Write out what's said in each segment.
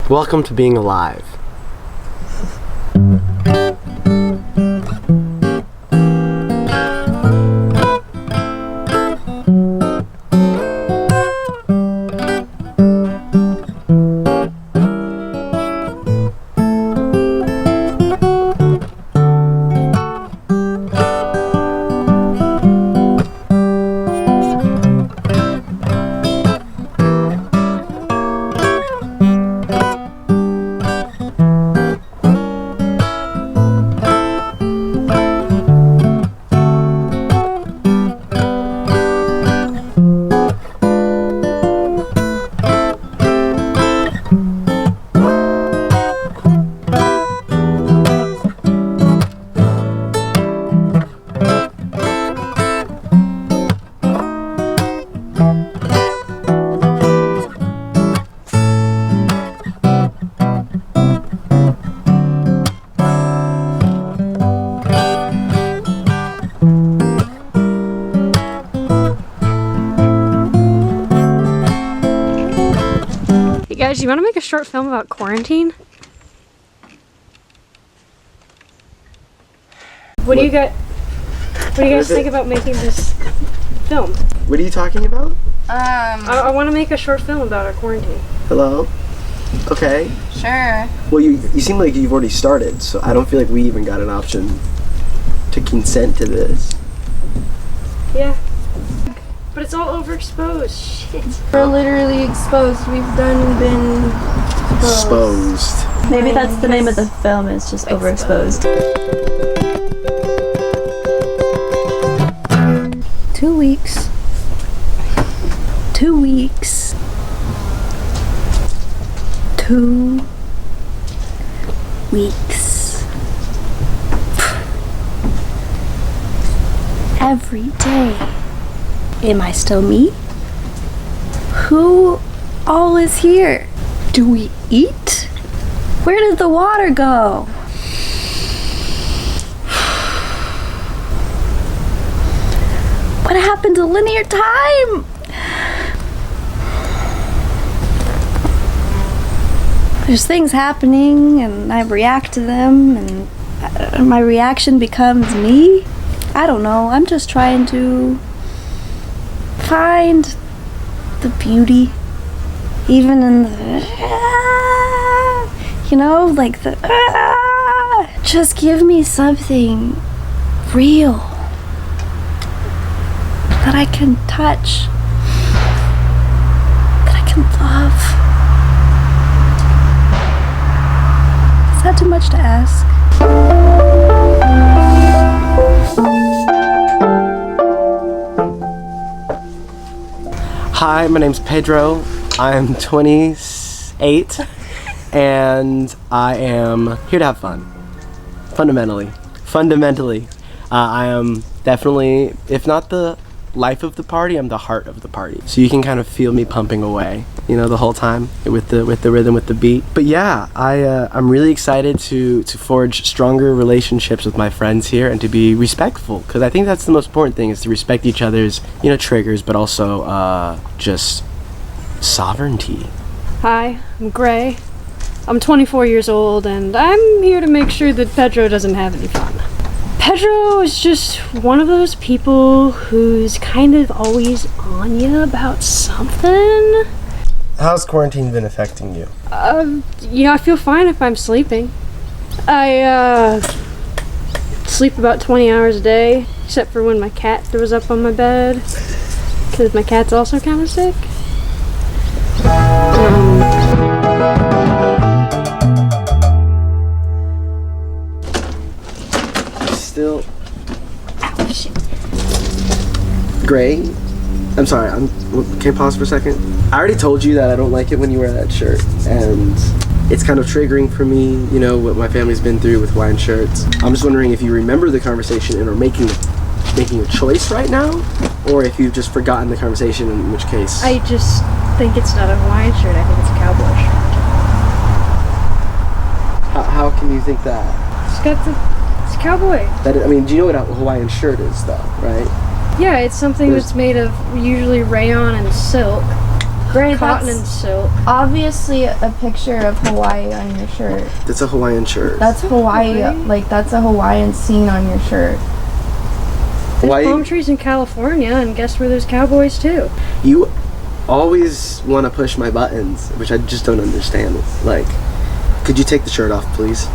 Welcome to being alive. Guys, you want to make a short film about quarantine? What do you guys think about making this film? What are you talking about? I want to make a short film about our quarantine. Hello? Okay. Sure. Well, you seem like you've already started, so I don't feel like we even got an option to consent to this. Yeah. But it's all overexposed. Shit. We're literally exposed. We've been Exposed. Maybe that's the name of the film, is just overexposed. 2 weeks. 2 weeks. 2 weeks. Every day. Am I still me? Who all is here? Do we eat? Where did the water go? What happened to linear time? There's things happening and I react to them and my reaction becomes me. I don't know. I'm just trying to find the beauty even in the like the just give me something real that I can touch, that I can love. Is that too much to ask? Hi, my name's Pedro. I am 28 and I am here to have fun. Fundamentally. I am definitely, if not the life of the party, I'm the heart of the party. So you can kind of feel me pumping away, the whole time with the rhythm, with the beat. But yeah, I'm really excited to forge stronger relationships with my friends here and to be respectful, because I think that's the most important thing, is to respect each other's triggers, but also just sovereignty. Hi, I'm Gray. I'm 24 years old and I'm here to make sure that Pedro doesn't have any fun. Pedro is just one of those people who's kind of always on you about something. How's quarantine been affecting you? I feel fine if I'm sleeping. I sleep about 20 hours a day, except for when my cat throws up on my bed, because my cat's also kind of sick. Still. Ow, shit. Gray? I'm sorry, can you pause for a second? I already told you that I don't like it when you wear that shirt, and it's kind of triggering for me, what my family's been through with Hawaiian shirts. I'm just wondering if you remember the conversation and are making a choice right now, or if you've just forgotten the conversation, in which case... I just think it's not a Hawaiian shirt, I think it's a cowboy shirt. How can you think that? It's a cowboy. Do you know what a Hawaiian shirt is, though, right? Yeah, it's something that's made of usually rayon and silk. Great, cotton that's and silk. obviously a picture of Hawaii on your shirt. It's a Hawaiian shirt. That's Hawaii, like that's a Hawaiian scene on your shirt. There's Hawaii- palm trees in California, and guess where there's cowboys too? You always want to push my buttons, which I just don't understand. Like, could you take the shirt off, please?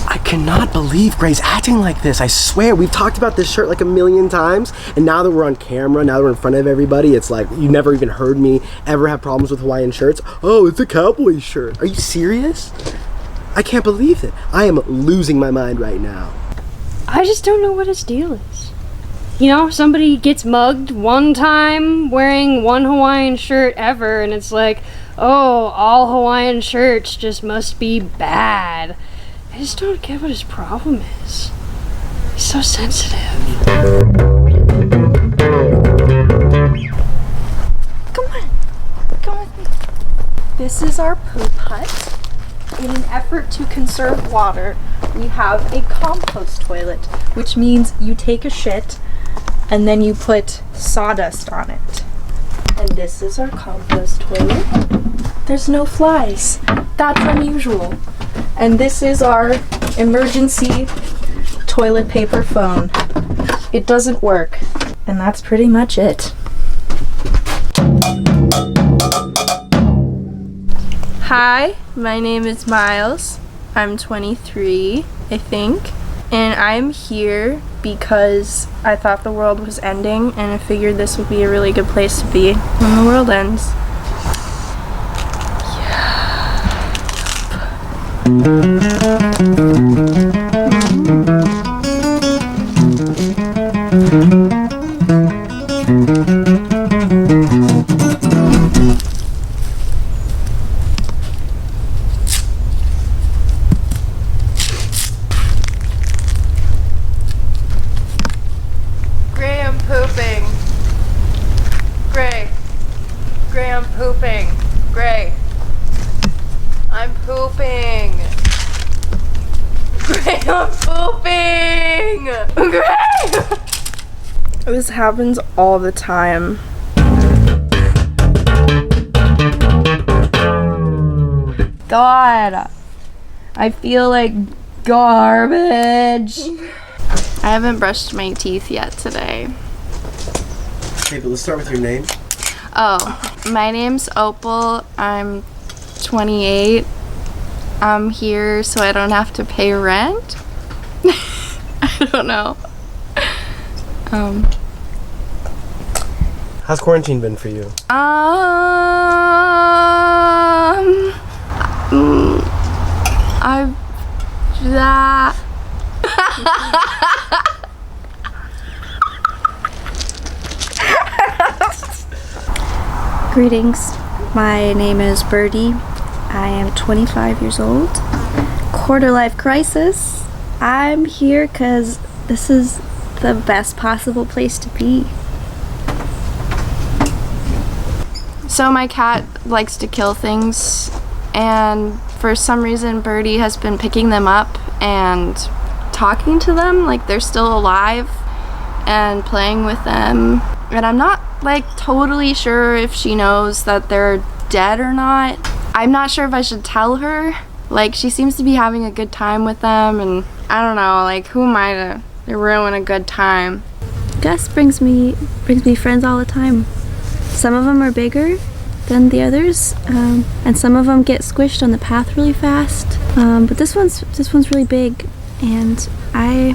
I cannot believe Gray's acting like this. I swear, we've talked about this shirt like a million times, and now that we're on camera, now that we're in front of everybody, it's like you never even heard me ever have problems with Hawaiian shirts. Oh, it's a cowboy shirt. Are you serious? I can't believe it. I am losing my mind right now. I just don't know what his deal is. You know, somebody gets mugged one time wearing one Hawaiian shirt ever, and it's like, oh, all Hawaiian shirts just must be bad. I just don't get what his problem is. He's so sensitive. Come on. Come with me. This is our poop hut. In an effort to conserve water, we have a compost toilet, which means you take a shit and then you put sawdust on it. And this is our compost toilet. There's no flies. That's unusual. And this is our emergency toilet paper phone. It doesn't work. And that's pretty much it. Hi, my name is Miles. I'm 23, I think. And I'm here because I thought the world was ending and I figured this would be a really good place to be when the world ends. Gray, I'm pooping. Gray. Gray, I'm pooping. Gray. I'm pooping. Gray, I'm pooping. Gray! This happens all the time. God, I feel like garbage. I haven't brushed my teeth yet today. Okay, but let's start with your name. Oh, my name's Opal. I'm 28. I'm here so I don't have to pay rent. I don't know. How's quarantine been for you? I've that. Greetings. My name is Birdie. I am 25 years old. Quarter life crisis. I'm here because this is the best possible place to be. So my cat likes to kill things, and for some reason Birdie has been picking them up and talking to them like they're still alive and playing with them. And I'm not like totally sure if she knows that they're dead or not. I'm not sure if I should tell her. Like, she seems to be having a good time with them, and I don't know, like, who am I to ruin a good time? Gus brings me friends all the time. Some of them are bigger than the others, and some of them get squished on the path really fast. But this one's really big, and I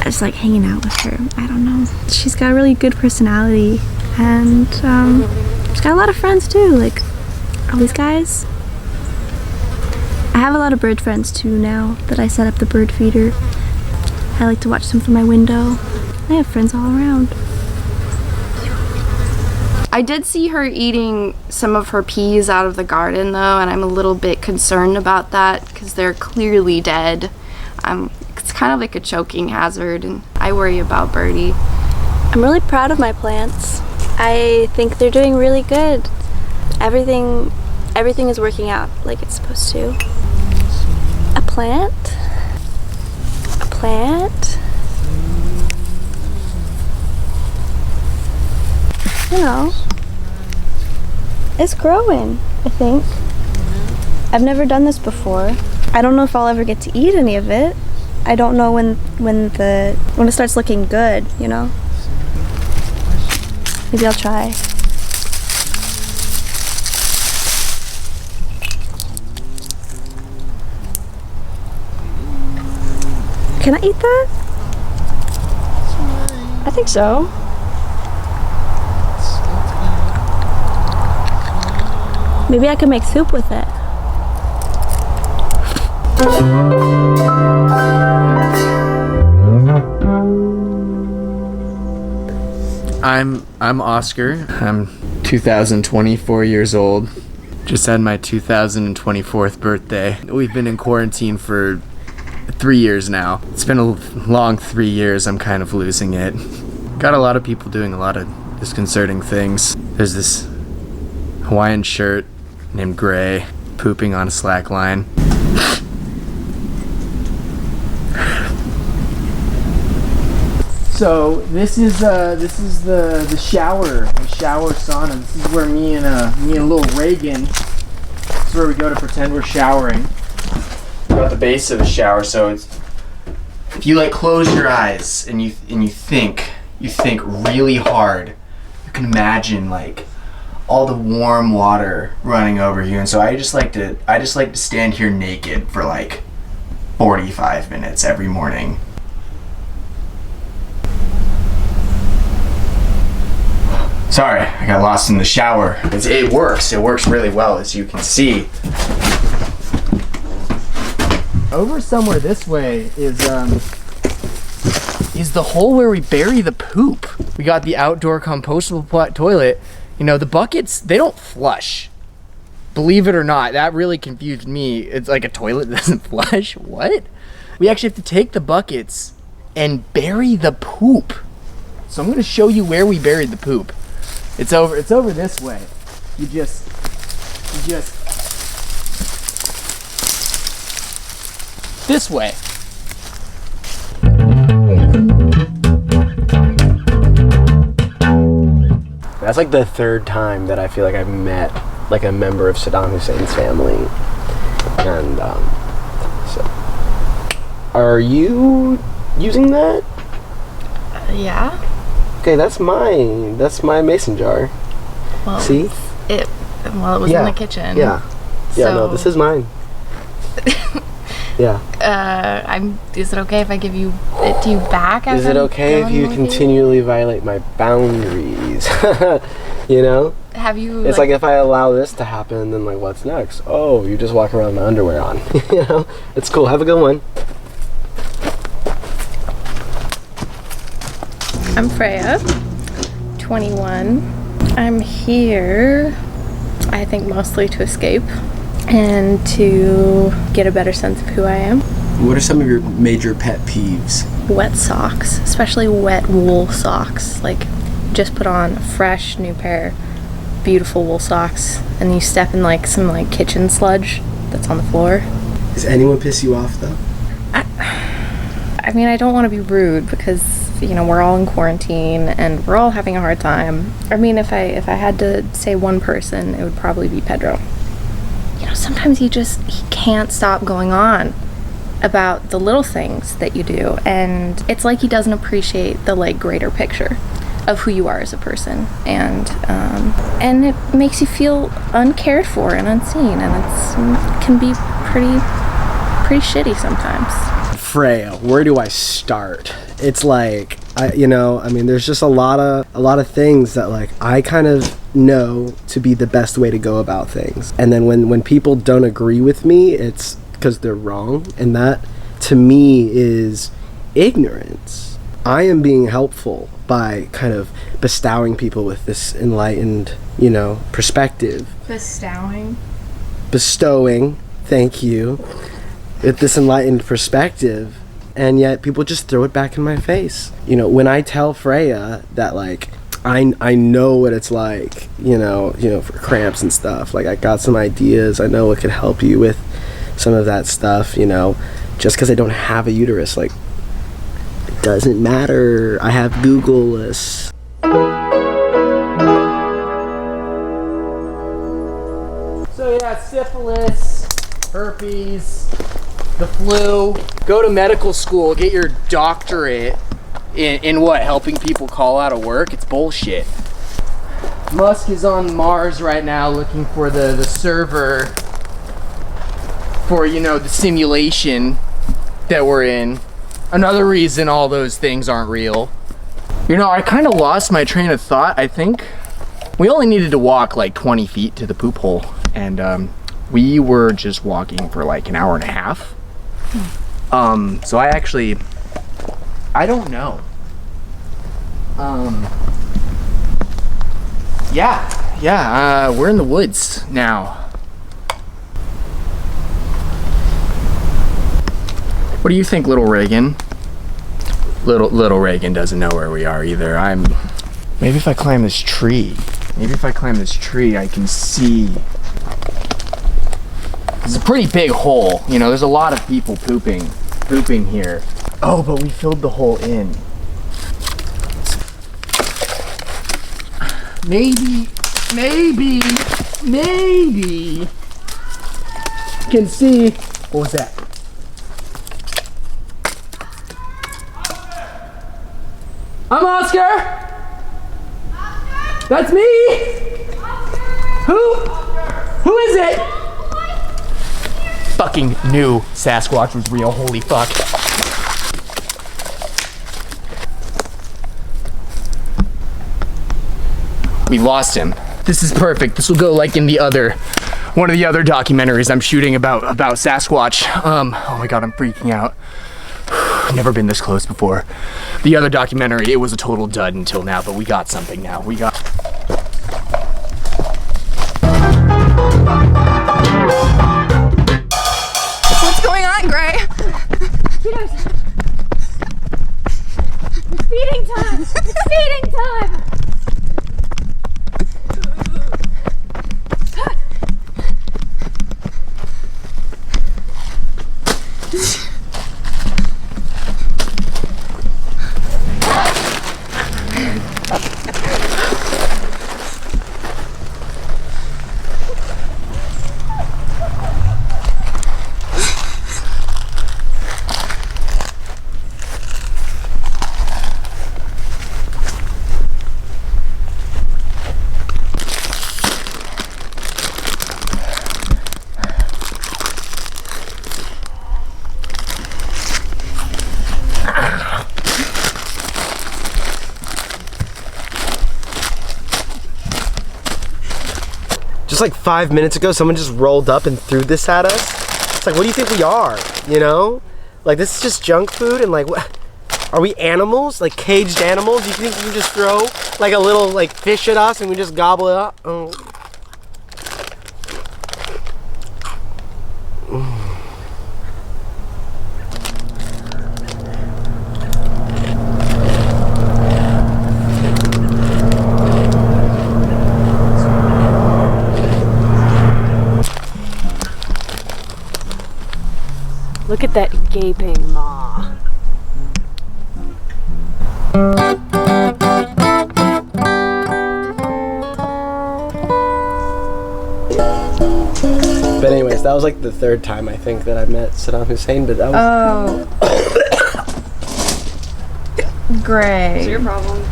just like hanging out with her. I don't know. She's got a really good personality, and she's got a lot of friends too. Like all these guys. I have a lot of bird friends too now that I set up the bird feeder. I like to watch them from my window. I have friends all around. I did see her eating some of her peas out of the garden though, and I'm a little bit concerned about that because they're clearly dead. It's kind of like a choking hazard, and I worry about Birdie. I'm really proud of my plants. I think they're doing really good. Everything is working out like it's supposed to. A plant. you know, it's growing, I think. I've never done this before. I don't know if I'll ever get to eat any of it. I don't know when it starts looking good, you know? Maybe I'll try. Can I eat that? I think so. Maybe I can make soup with it. I'm Oscar. I'm 2024 years old. Just had my 2024th birthday. We've been in quarantine for 3 years now. It's been a long 3 years. I'm kind of losing it. Got a lot of people doing a lot of disconcerting things. There's this Hawaiian shirt named Gray pooping on a slack line. So this is the shower sauna. This is where me and little Reagan. This is where we go to pretend we're showering. We're at the base of a shower, so it's, if you like close your eyes and you think really hard, you can imagine like all the warm water running over you. And so I just like to stand here naked for like 45 minutes every morning. Sorry, I got lost in the shower. It works really well, as you can see. Over somewhere this way is the hole where we bury the poop. We got the outdoor compostable toilet. You know, the buckets, they don't flush. Believe it or not, that really confused me. It's like a toilet that doesn't flush? What? We actually have to take the buckets and bury the poop. So I'm gonna show you where we buried the poop. It's over this way. You just this way. That's like the third time that I feel like I've met like a member of Saddam Hussein's family. And so are you using that? Yeah. Okay, that's my mason jar. Well, see? It was in the kitchen. Yeah. Yeah, no, this is mine. Yeah. Is it okay if I give you it to you back? Is it okay if you continually violate my boundaries? You know? Have you? It's like if I allow this to happen, then like what's next? Oh, you just walk around with my underwear on. You know? It's cool. Have a good one. I'm Freya, 21. I'm here, I think, mostly to escape and to get a better sense of who I am. What are some of your major pet peeves? Wet socks, especially wet wool socks. Like, just put on a fresh new pair, beautiful wool socks, and you step in like some like kitchen sludge that's on the floor. Does anyone piss you off though? I mean, I don't want to be rude because, you know, we're all in quarantine and we're all having a hard time. I mean, if I had to say one person, it would probably be Pedro. You know, sometimes he can't stop going on about the little things that you do, and it's like he doesn't appreciate the like greater picture of who you are as a person, and it makes you feel uncared for and unseen, and it can be pretty shitty sometimes. Freya, where do I start? It's like, there's just a lot of things that like I kind of know to be the best way to go about things. And then when people don't agree with me, it's because they're wrong. And that to me is ignorance. I am being helpful by kind of bestowing people with this enlightened, perspective. Bestowing, thank you. With this enlightened perspective, and yet people just throw it back in my face. When I tell Freya that like I know what it's like, for cramps and stuff, like I got some ideas, I know what could help you with some of that stuff, just because I don't have a uterus, like it doesn't matter. I have Google lists. got syphilis, herpes, the flu. Go to medical school, get your doctorate in what? Helping people call out of work? It's bullshit. Musk is on Mars right now looking for the server for, you know, the simulation that we're in. Another reason all those things aren't real. You know, I kind of lost my train of thought, I think. We only needed to walk like 20 feet to the poop hole, and we were just walking for like an hour and a half. So I don't know. Yeah, we're in the woods now. What do you think, little Reagan? Little Reagan doesn't know where we are either. Maybe if I climb this tree, I can see. It's a pretty big hole. You know, there's a lot of people pooping here. Oh, but we filled the hole in. Maybe. Can see. What was that? I'm Oscar. That's me. Who is it? Fucking knew Sasquatch was real. Holy fuck. We lost him. This is perfect. This will go like in one of the other documentaries I'm shooting about Sasquatch. Oh my god, I'm freaking out. Never been this close before. The other documentary, it was a total dud until now, but we got something now. What's going on, Gray? It's feeding time! It's feeding time! Just like 5 minutes ago, someone just rolled up and threw this at us. It's like, what do you think we are? You know? Like, this is just junk food, and like, what? Are we animals? Like caged animals? You think you can just throw like a little like fish at us and we just gobble it up? Oh. Look at that gaping maw. But anyways, that was like the third time I think that I met Saddam Hussein, but that was... Oh. Gray. What's your problem?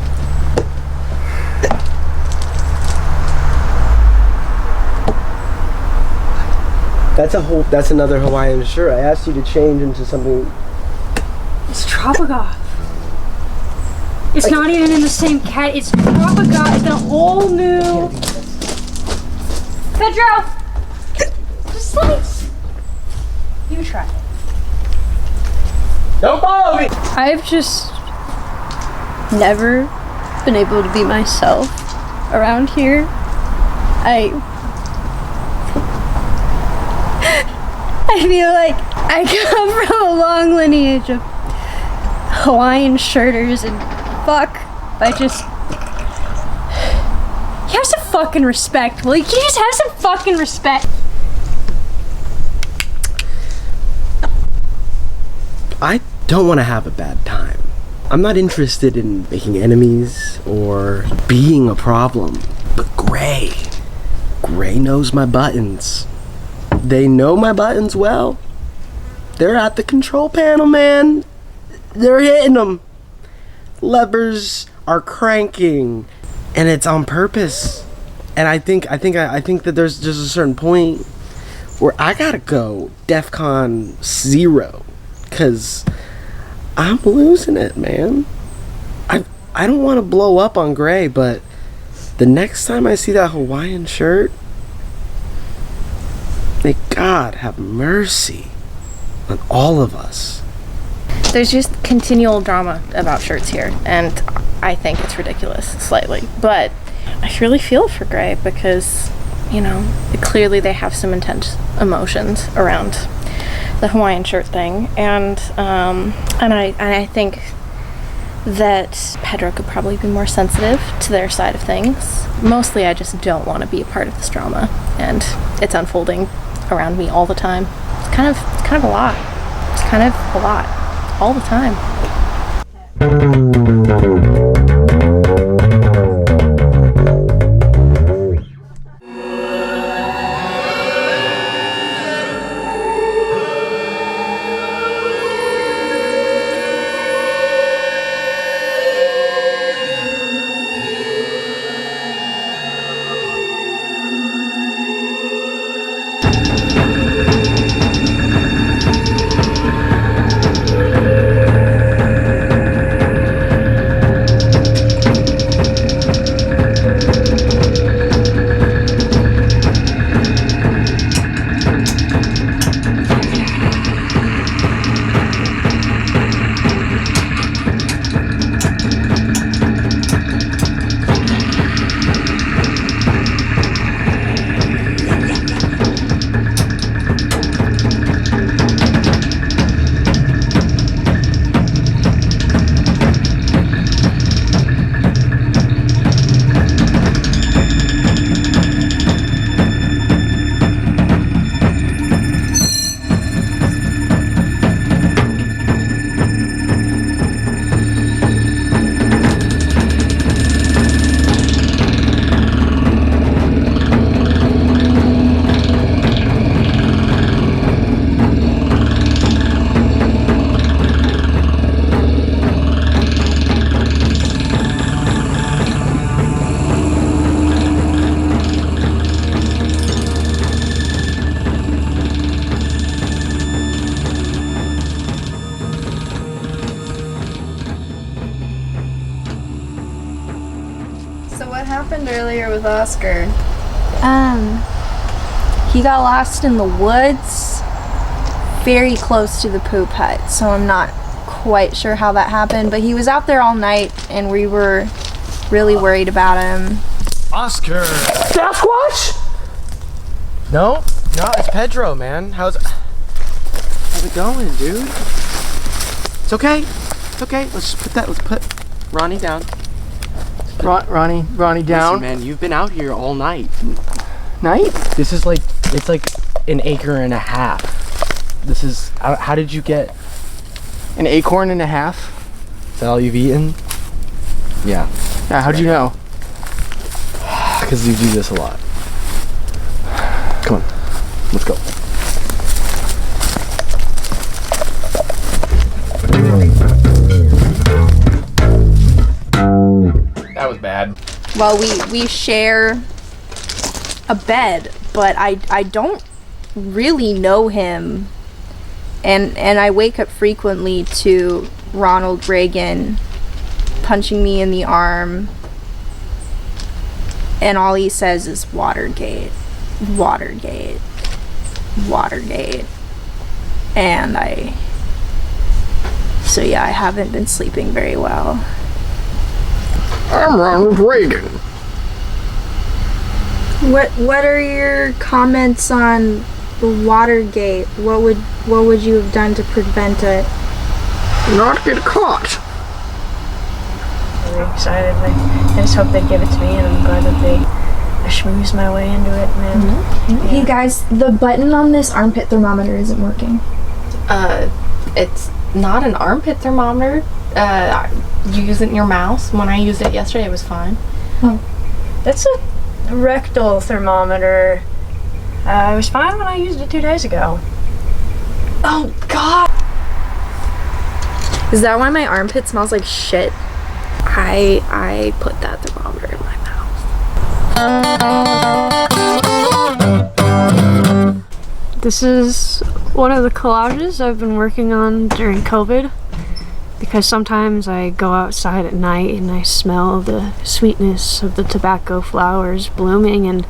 That's another Hawaiian shirt. I asked you to change into something. It's Tropigoth. It's not even in the same cat. It's Tropigoth. It's a whole new. Pedro! Just let me. You try it. Don't follow me! I've just never been able to be myself around here. I feel like I come from a long lineage of Hawaiian shirters and fuck. You have some fucking respect. Will you just have some fucking respect? I don't want to have a bad time. I'm not interested in making enemies or being a problem. But Gray knows my buttons. They know my buttons well. They're at the control panel, man. They're hitting them. Levers are cranking, and it's on purpose. And I think that there's just a certain point where I gotta go DEFCON 0, cause I'm losing it, man. I don't want to blow up on Gray, but the next time I see that Hawaiian shirt, may God have mercy on all of us. There's just continual drama about shirts here, and I think it's ridiculous, slightly. But I really feel for Gray because, you know, clearly they have some intense emotions around the Hawaiian shirt thing, and I think that Pedro could probably be more sensitive to their side of things. Mostly, I just don't want to be a part of this drama, and it's unfolding around me all the time. It's kind of a lot. It's kind of a lot all the time. Earlier with Oscar. He got lost in the woods very close to the poop hut, so I'm not quite sure how that happened, but he was out there all night and we were really worried about him. Oscar! Sasquatch? No, it's Pedro, man. How's it going, dude? It's okay. Let's put Ronnie down. Ronnie down. Listen, man, you've been out here all night. Night? It's like an acre and a half. This is, how did you get? An acorn and a half? Is that all you've eaten? Yeah. Yeah, how'd you know? Because you do this a lot. Come on, let's go. That was bad. Well, we share a bed, but I don't really know him, and I wake up frequently to Ronald Reagan punching me in the arm, and all he says is Watergate, Watergate, Watergate, and I haven't been sleeping very well. I'm Ronald Reagan. What are your comments on the Watergate? What would you have done to prevent it? Not get caught. Really excited. I just hope they give it to me, and I'm glad that I schmoozed my way into it, man. Mm-hmm. Yeah. Hey guys, the button on this armpit thermometer isn't working. It's not an armpit thermometer. You use it in your mouth. When I used it yesterday, it was fine. That's a rectal thermometer. It was fine when I used it 2 days ago. Oh God! Is that why my armpit smells like shit? I put that thermometer in my mouth. This is one of the collages I've been working on during COVID, because sometimes I go outside at night and I smell the sweetness of the tobacco flowers blooming and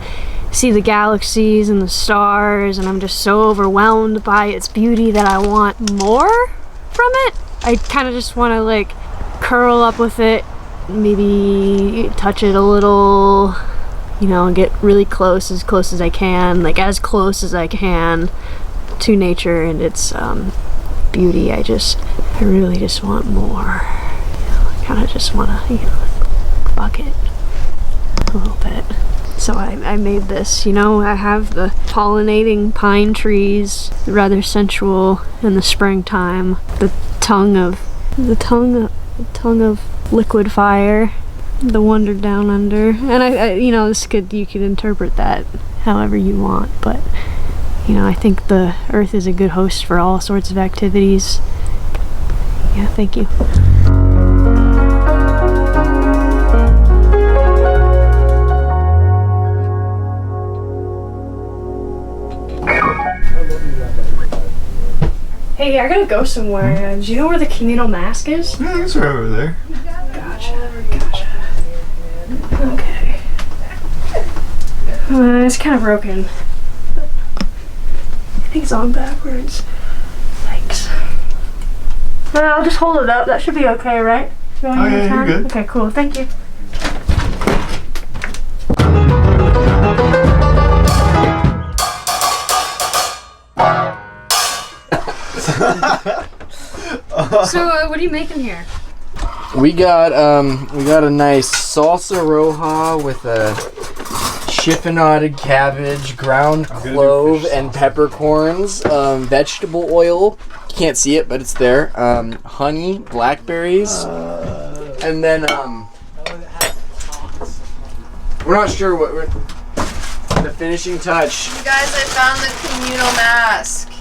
see the galaxies and the stars, and I'm just so overwhelmed by its beauty that I want more from it. I kind of just want to like curl up with it, maybe touch it a little, you know, and get really close as I can, like as close as I can to nature and its beauty. I really just want more. I kind of just want to, bucket a little bit. So I made this, I have the pollinating pine trees, rather sensual in the springtime, the tongue of liquid fire, the wonder down under, and you could interpret that however you want, but I think the earth is a good host for all sorts of activities. Yeah, thank you. Hey, I gotta go somewhere. Do you know where the communal mask is? Yeah, it's right over there. Gotcha. Okay. It's kind of broken. I think it's on backwards. Thanks. I'll just hold it up. That should be okay, right? Oh yeah, you're good. Okay, cool. Thank you. So, what are you making here? We got a nice salsa roja with a chiffonaded cabbage, ground clove, and peppercorns, vegetable oil. You can't see it, but it's there. Honey, blackberries, and then we're not sure what the finishing touch. You guys, I found the communal mask.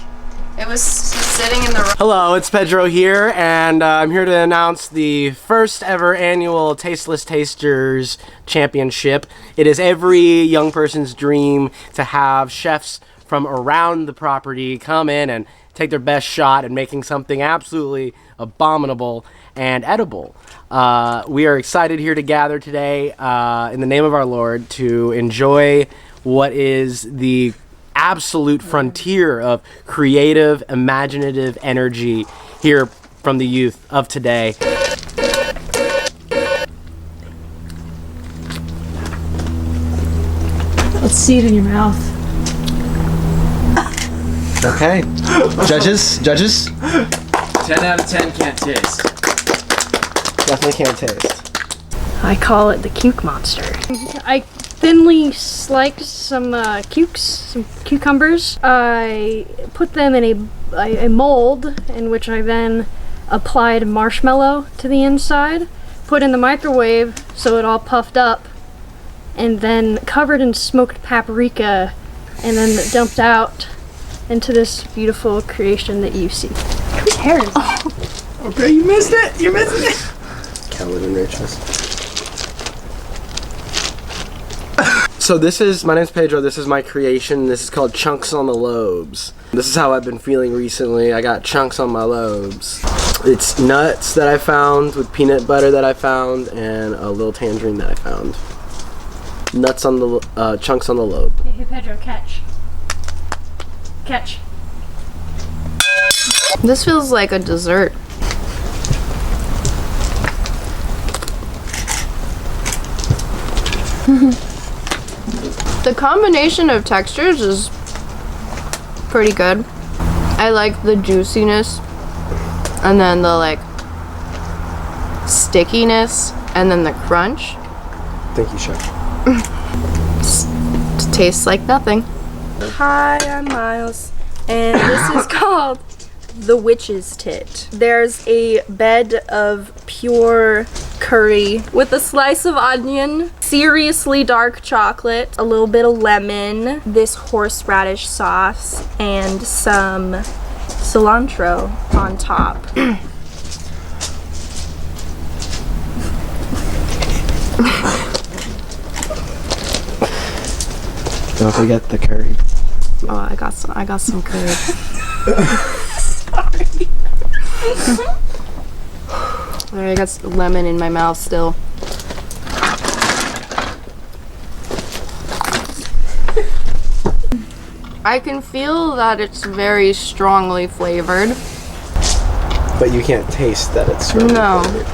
It was just sitting in the... Hello, it's Pedro here, and I'm here to announce the first ever annual Tasteless Tasters Championship. It is every young person's dream to have chefs from around the property come in and take their best shot at making something absolutely abominable and edible. We are excited here to gather today in the name of our Lord to enjoy what is the absolute frontier of creative, imaginative energy here from the youth of today. Let's see it in your mouth. Okay. Judges? 10 out of 10 can't taste. Definitely can't taste. I call it the cuke monster. I thinly sliced some cucumbers. I put them in a mold in which I then applied marshmallow to the inside, put in the microwave so it all puffed up, and then covered in smoked paprika, and then dumped out into this beautiful creation that you see. Whose hair is that? Okay, you missed it. You're missing it. Kelvin and Rachel's. So my name's Pedro, this is my creation. This is called Chunks on the Lobes. This is how I've been feeling recently. I got chunks on my lobes. It's nuts that I found with peanut butter that I found and a little tangerine that I found. Nuts on the, chunks on the lobe. Hey Pedro, catch. Catch. This feels like a dessert. The combination of textures is pretty good. I like the juiciness and then the like stickiness and then the crunch. Thank you, Chef. It tastes like nothing. Hi, I'm Miles, and this is called the Witch's Tit. There's a bed of pure curry with a slice of onion, seriously dark chocolate, a little bit of lemon, this horseradish sauce, and some cilantro on top. Don't forget the curry. Oh, I got some curry. Sorry. I got lemon in my mouth still. I can feel that it's very strongly flavored. But you can't taste that it's strongly No. flavored.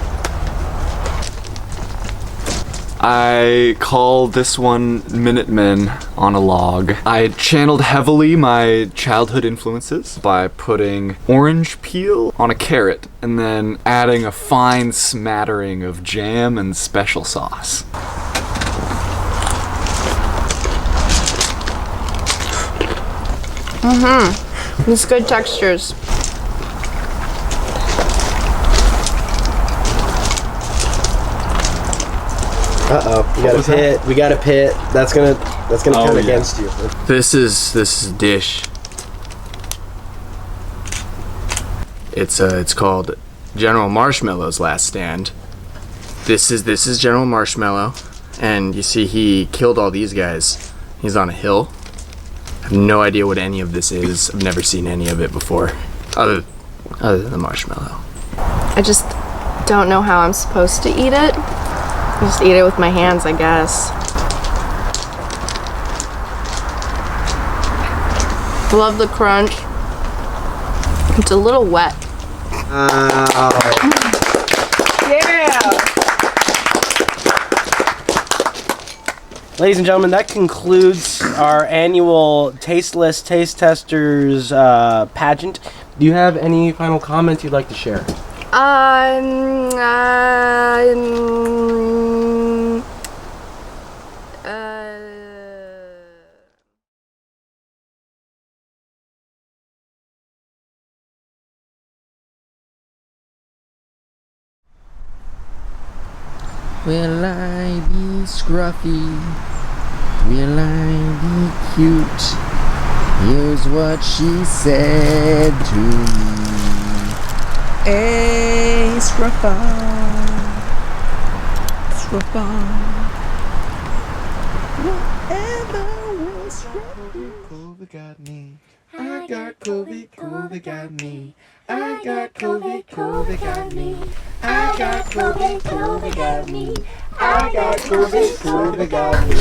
I call this one Minutemen on a Log. I channeled heavily my childhood influences by putting orange peel on a carrot and then adding a fine smattering of jam and special sauce. It's good textures. Uh-oh, we got a pit. We got a pit. That's gonna count against you. This is a dish. It's called General Marshmallow's Last Stand. This is General Marshmallow, and you see he killed all these guys. He's on a hill. I have no idea what any of this is. I've never seen any of it before, other than the marshmallow. I just don't know how I'm supposed to eat it. Just eat it with my hands, I guess. Love the crunch. It's a little wet. Ladies and gentlemen, that concludes our annual Tasteless Taste Testers pageant. Do you have any final comments you'd like to share? Will I be scruffy? Will I be cute? Here's what she said to me. Hey, scruffa, scruffa. Whatever will scruffy. COVID got me. I got COVID, COVID got me. I got COVID, COVID got me. I got COVID, COVID got me. I got COVID, COVID got me.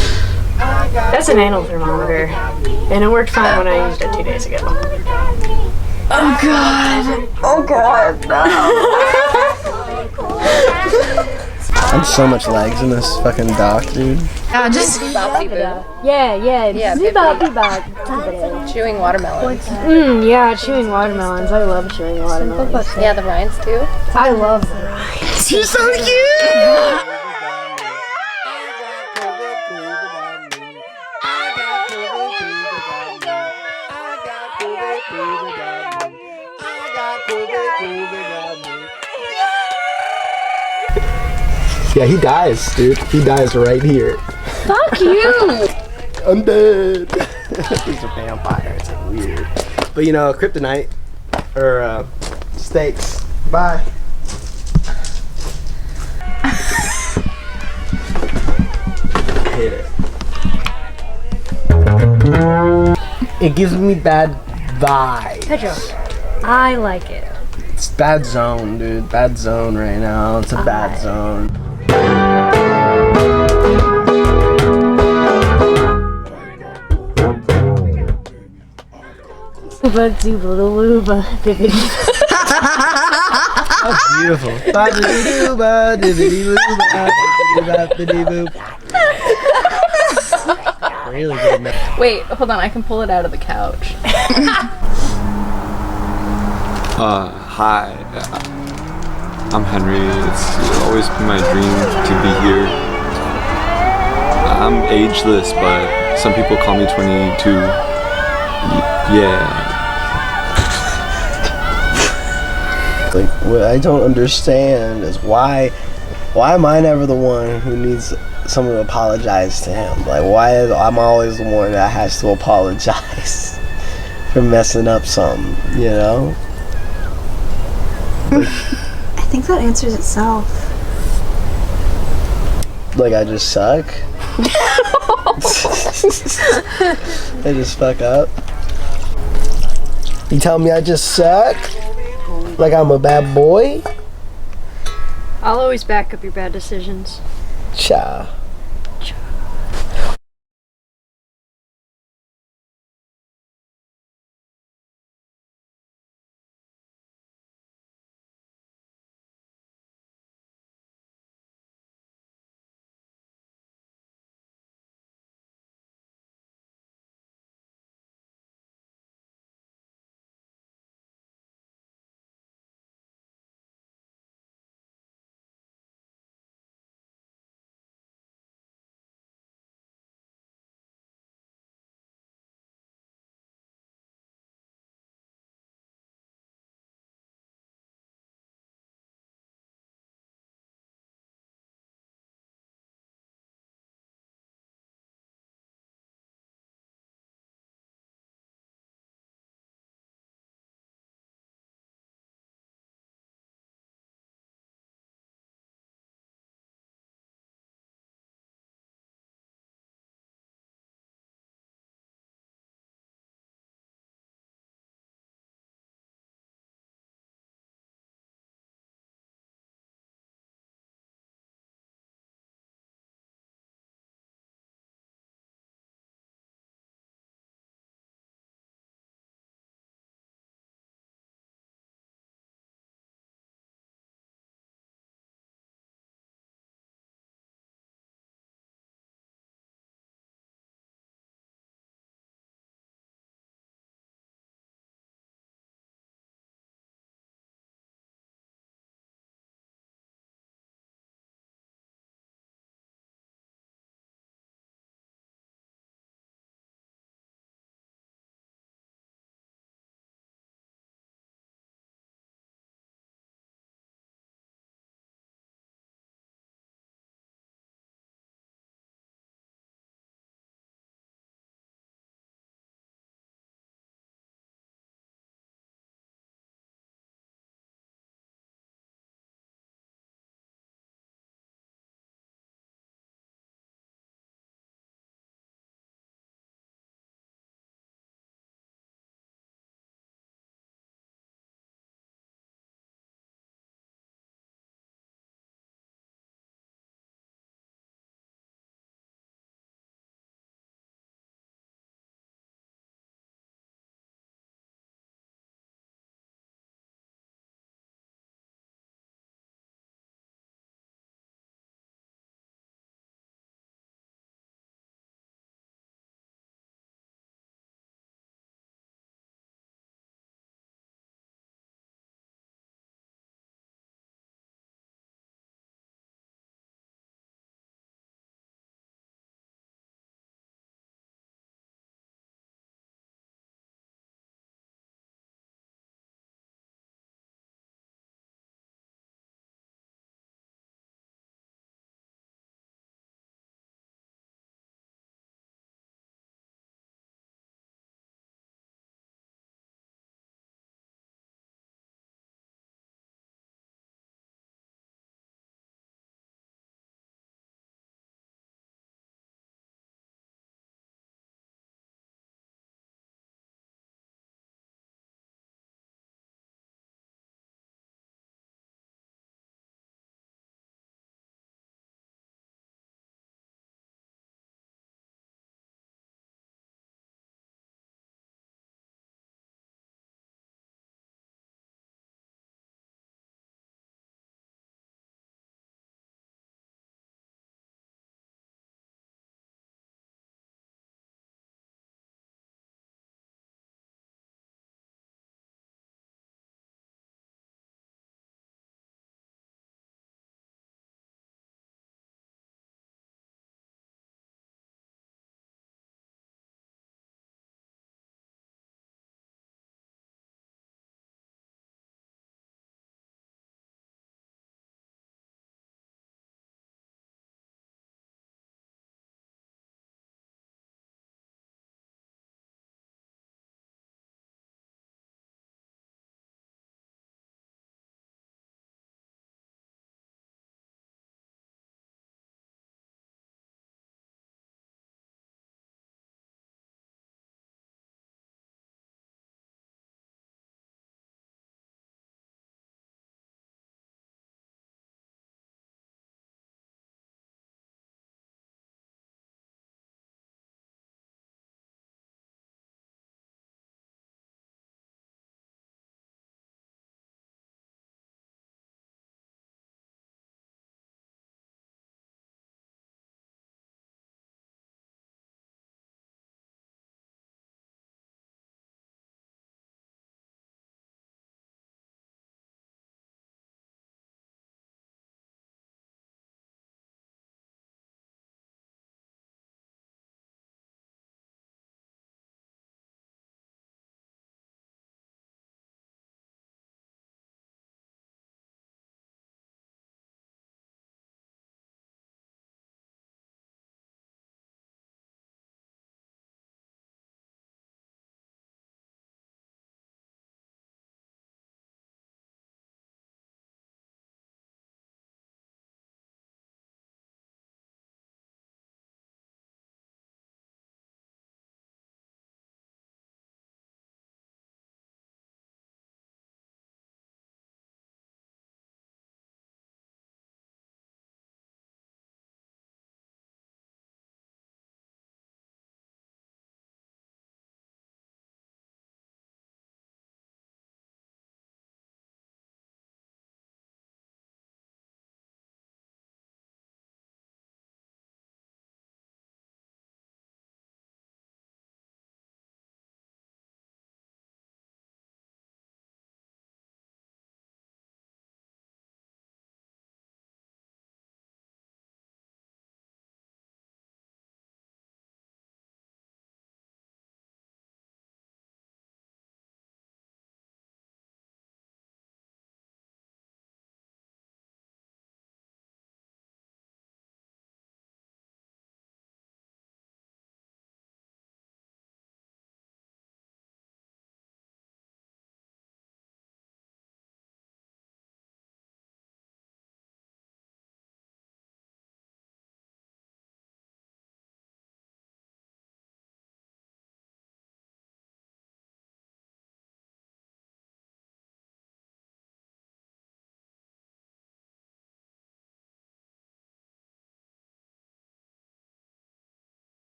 That's an anal thermometer, and it worked fine when I used it 2 days ago. Oh god. Oh god, no. I'm so much legs in this fucking doc, dude. Just Yeah. chewing watermelons. Yeah, chewing watermelons. I love chewing watermelons. Yeah, the rinds too. I love the rice. She's so cute! Yeah, he dies, dude. He dies right here. Fuck you! Undead. He's a vampire. It's like weird. But you know, kryptonite or steaks. Bye. Hit it. It gives me bad vibes. Pedro, I like it. It's bad zone, dude. Bad zone right now. It's a bad zone. That's beautiful. Really good. Wait, hold on. I can pull it out of the couch. Hi. I'm Henry. It's always been my dream to be here. I'm ageless, but some people call me 22. Yeah. Like, what I don't understand is why Why am I never the one who needs someone to apologize to him? Like, why is I'm always the one that has to apologize for messing up something, you know? I think that answers itself. Like, I just suck? I just fuck up? You tell me I just suck? Like I'm a bad boy? I'll always back up your bad decisions. Cha.